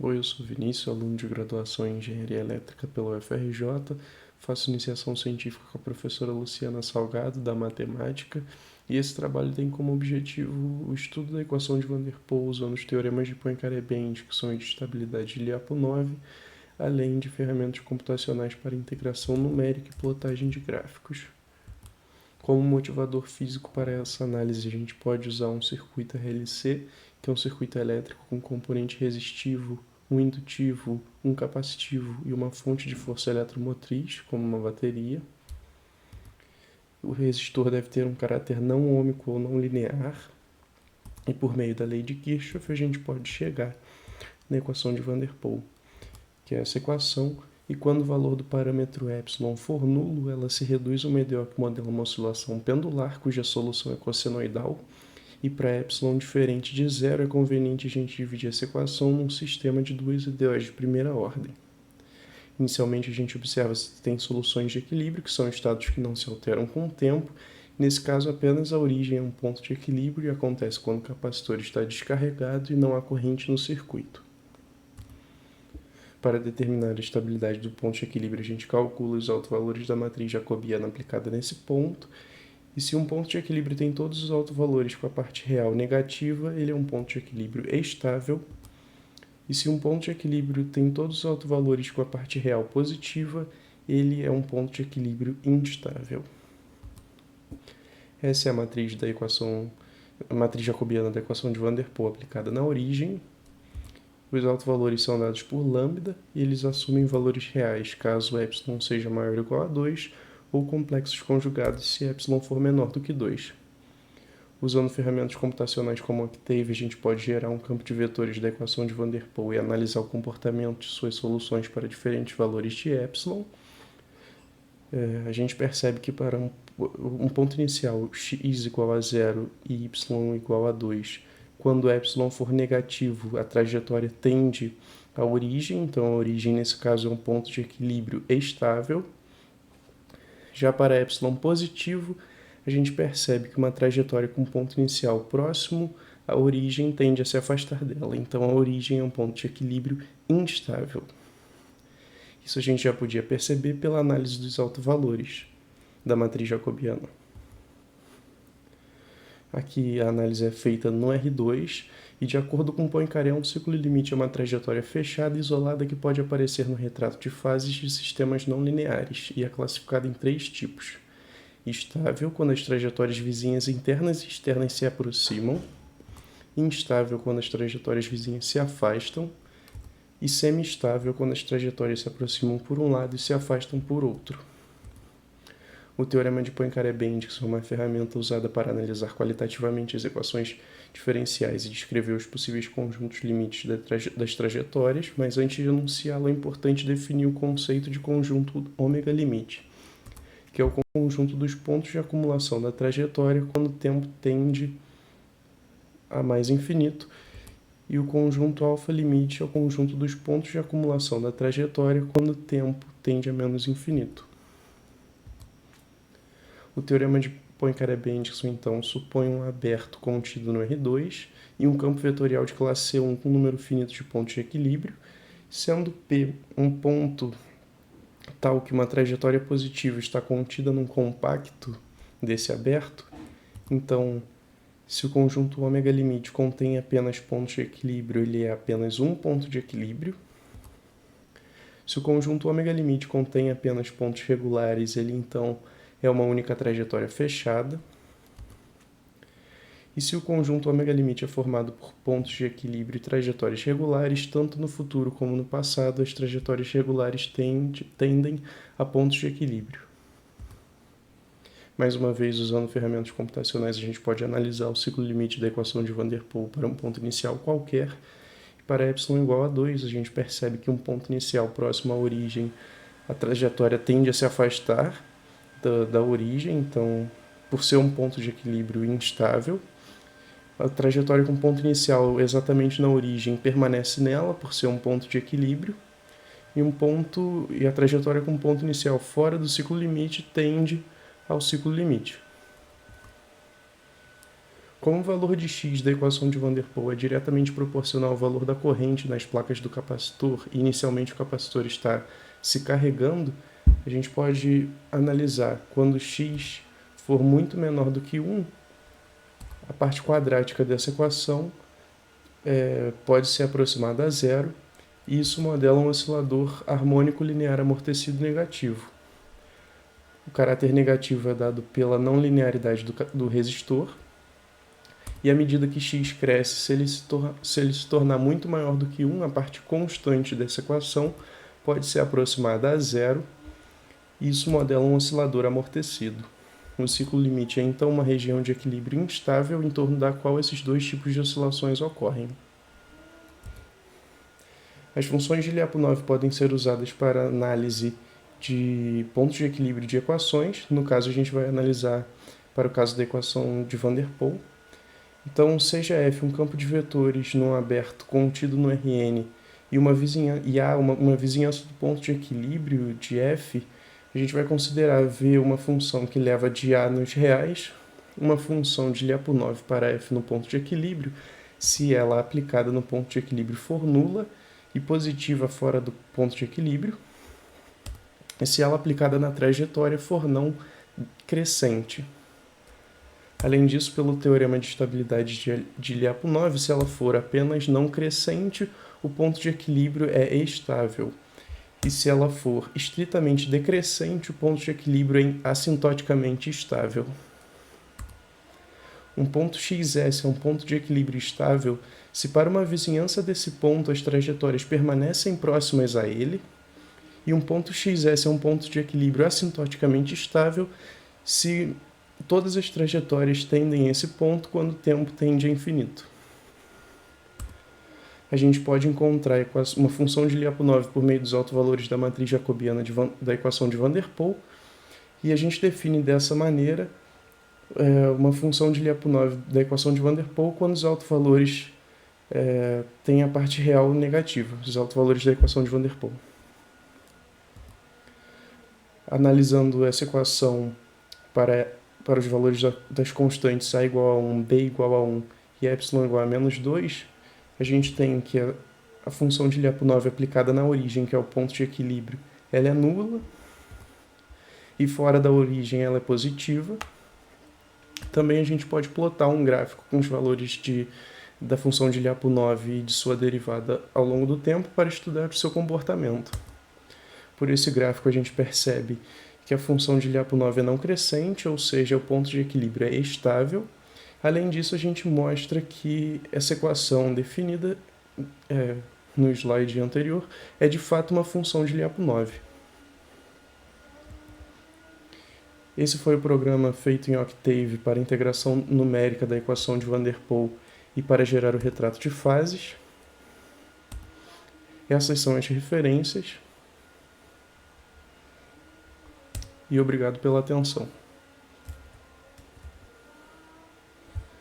Oi, eu sou Vinícius, aluno de graduação em Engenharia Elétrica pela UFRJ. Faço iniciação científica com a professora Luciana Salgado, da Matemática, e esse trabalho tem como objetivo o estudo da equação de Van der Pol usando os teoremas de Poincaré-Bendix, que são de estabilidade de Lyapunov, além de ferramentas computacionais para integração numérica e plotagem de gráficos. Como motivador físico para essa análise, a gente pode usar um circuito RLC, que é um circuito elétrico com componente resistivo, um indutivo, um capacitivo e uma fonte de força eletromotriz, como uma bateria. O resistor deve ter um caráter não ôhmico ou não linear, e por meio da lei de Kirchhoff a gente pode chegar na equação de Van der Pol, que é essa equação, e quando o valor do parâmetro epsilon for nulo, ela se reduz ao EDO que modela uma oscilação pendular, cuja solução é cossenoidal, e para epsilon diferente de zero é conveniente a gente dividir essa equação num sistema de duas EDOs de primeira ordem. Inicialmente a gente observa se tem soluções de equilíbrio, que são estados que não se alteram com o tempo. Nesse caso, apenas a origem é um ponto de equilíbrio e acontece quando o capacitor está descarregado e não há corrente no circuito. Para determinar a estabilidade do ponto de equilíbrio, a gente calcula os autovalores da matriz jacobiana aplicada nesse ponto. E se um ponto de equilíbrio tem todos os autovalores com a parte real negativa, ele é um ponto de equilíbrio estável. E se um ponto de equilíbrio tem todos os autovalores com a parte real positiva, ele é um ponto de equilíbrio instável. Essa é a matriz da equação, a matriz jacobiana da equação de Van der Pol aplicada na origem. Os autovalores são dados por lambda e eles assumem valores reais caso epsilon seja maior ou igual a 2, ou complexos conjugados se epsilon for menor do que 2. Usando ferramentas computacionais como Octave, a gente pode gerar um campo de vetores da equação de Van der Pol e analisar o comportamento de suas soluções para diferentes valores de epsilon. A gente percebe que para um ponto inicial x igual a 0 e y igual a 2, quando epsilon for negativo, a trajetória tende à origem, então a origem nesse caso é um ponto de equilíbrio estável. Já para epsilon positivo, a gente percebe que uma trajetória com ponto inicial próximo à origem tende a se afastar dela, então a origem é um ponto de equilíbrio instável. Isso a gente já podia perceber pela análise dos autovalores da matriz jacobiana. Aqui a análise é feita no R2 e, de acordo com Poincaré, um ciclo limite é uma trajetória fechada e isolada que pode aparecer no retrato de fases de sistemas não lineares e é classificada em 3 tipos. Estável, quando as trajetórias vizinhas internas e externas se aproximam. Instável, quando as trajetórias vizinhas se afastam. E semi-estável, quando as trajetórias se aproximam por um lado e se afastam por outro. O teorema de Poincaré-Bendix é uma ferramenta usada para analisar qualitativamente as equações diferenciais e descrever os possíveis conjuntos limites das trajetórias, mas antes de enunciá-lo é importante definir o conceito de conjunto ômega limite, que é o conjunto dos pontos de acumulação da trajetória quando o tempo tende a mais infinito, e o conjunto alfa limite é o conjunto dos pontos de acumulação da trajetória quando o tempo tende a menos infinito. O teorema de Poincaré-Bendix, então, supõe um aberto contido no R2 e um campo vetorial de classe C1 com um número finito de pontos de equilíbrio, sendo P um ponto tal que uma trajetória positiva está contida num compacto desse aberto. Então, se o conjunto ômega limite contém apenas pontos de equilíbrio, ele é apenas um ponto de equilíbrio. Se o conjunto ômega limite contém apenas pontos regulares, ele então é uma única trajetória fechada. E se o conjunto ômega limite é formado por pontos de equilíbrio e trajetórias regulares, tanto no futuro como no passado, as trajetórias regulares tendem a pontos de equilíbrio. Mais uma vez, usando ferramentas computacionais, a gente pode analisar o ciclo limite da equação de Van der Pol para um ponto inicial qualquer. E para epsilon igual a 2, a gente percebe que um ponto inicial próximo à origem, a trajetória tende a se afastar da origem, então, por ser um ponto de equilíbrio instável. A trajetória com ponto inicial exatamente na origem permanece nela, por ser um ponto de equilíbrio. E a trajetória com ponto inicial fora do ciclo limite tende ao ciclo limite. Como o valor de x da equação de Van der Pol é diretamente proporcional ao valor da corrente nas placas do capacitor, e inicialmente o capacitor está se carregando, a gente pode analisar quando x for muito menor do que 1, a parte quadrática dessa equação pode ser aproximada a zero, e isso modela um oscilador harmônico linear amortecido negativo. O caráter negativo é dado pela não linearidade do resistor, e à medida que x cresce, se ele se tornar muito maior do que 1, a parte constante dessa equação pode ser aproximada a zero, e isso modela um oscilador amortecido. O ciclo limite é então uma região de equilíbrio instável em torno da qual esses dois tipos de oscilações ocorrem. As funções de Lyapunov podem ser usadas para análise de pontos de equilíbrio de equações. No caso, a gente vai analisar para o caso da equação de Van der Pol. Então, seja f um campo de vetores não aberto contido no Rn e há uma vizinhança do ponto de equilíbrio de f, a gente vai considerar V uma função que leva de A nos reais, uma função de Lyapunov para f no ponto de equilíbrio, se ela aplicada no ponto de equilíbrio for nula e positiva fora do ponto de equilíbrio, e se ela aplicada na trajetória for não crescente. Além disso, pelo teorema de estabilidade de Lyapunov, se ela for apenas não crescente, o ponto de equilíbrio é estável. E se ela for estritamente decrescente, o ponto de equilíbrio é assintoticamente estável. Um ponto xs é um ponto de equilíbrio estável se para uma vizinhança desse ponto as trajetórias permanecem próximas a ele, e um ponto xs é um ponto de equilíbrio assintoticamente estável se todas as trajetórias tendem a esse ponto quando o tempo tende a infinito. A gente pode encontrar uma função de Lyapunov por meio dos autovalores da matriz jacobiana da equação de Van der Pol, e a gente define dessa maneira uma função de Lyapunov da equação de Van der Pol quando os autovalores têm a parte real negativa, os autovalores da equação de Van der Pol. Analisando essa equação para os valores das constantes a igual a 1, b igual a 1 e epsilon igual a menos 2, a gente tem que a função de Lyapunov aplicada na origem, que é o ponto de equilíbrio, ela é nula, e fora da origem ela é positiva. Também a gente pode plotar um gráfico com os valores da função de Lyapunov e de sua derivada ao longo do tempo para estudar o seu comportamento. Por esse gráfico a gente percebe que a função de Lyapunov é não crescente, ou seja, o ponto de equilíbrio é estável. Além disso, a gente mostra que essa equação definida no slide anterior é de fato uma função de Lyapunov. Esse foi o programa feito em Octave para integração numérica da equação de Van der Pol e para gerar o retrato de fases. Essas são as referências. E obrigado pela atenção.